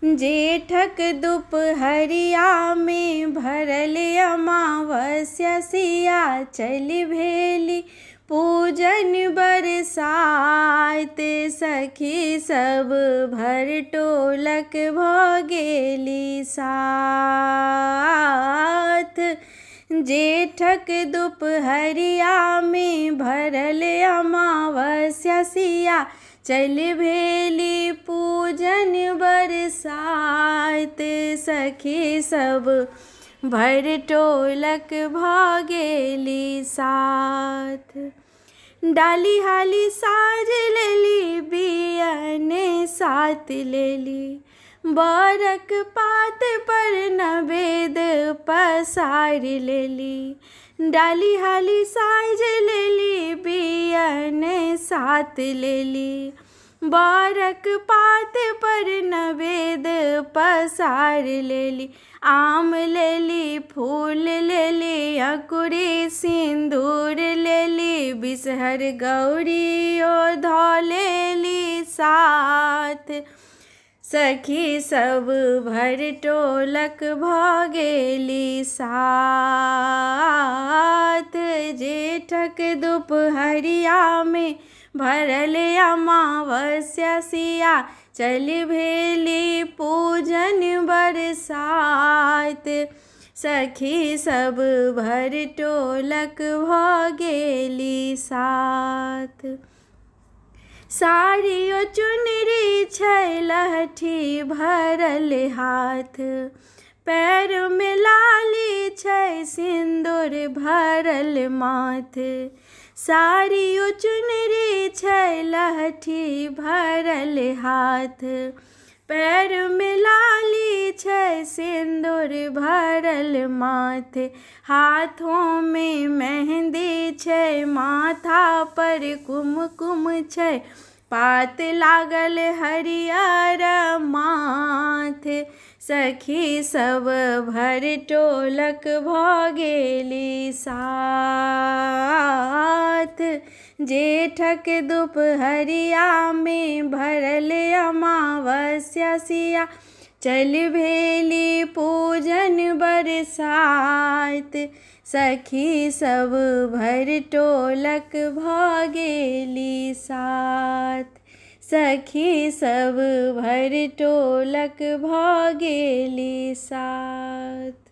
जेठक दुपहरिया में भरल अमावस्या सिया चलि भेली पूजन बरसाइत। सखी सब भर टोलक भ गेली साथ। जेठक दुपहरिया में भरल अमावस्या सिया चल भेली पूजन बरसाइत। सखी सब भर टोलक भ गेली साथ। डाली हाली साज लेली बियने साथ लेली बरक पात पर नवेद पसार लेली। डाली हाली साज लेली बियने साथ लेली बरक पात पर नवेद पसार लेली। आम लेली फूल लेली अकुरी सिंदूर लेली बिषहर गौरियो धो लेली साथ। सखी सब भर टोलक भ गेली साथ। जेठक दुपहरिया में भरल अमावस्या सिया चल भेली पूजन बरसाइत। सखी सब भर टोलक भ गेली साथ। साड़ियो चुनरी छै लहठी भरल हाथ पैर में लाली छै सिंदूर भरल माथ। साड़ियो चुनरी छै लहठी भरल हाथ पैर में लाली छै सिंदूर भरल माथ। हाथों में मेहंदी छै माथा पर कुमकुम छै पात लागल हरियर माथ। सखी सब भर टोलक भ गेली साथ। जेठक दुपहरिया में भरल अमावस्या सिया चल भेली पूजन बरसाइत। सखी सब भर टोलक भ गेली साथ। सखी सब भर टोलक भ गेली साथ।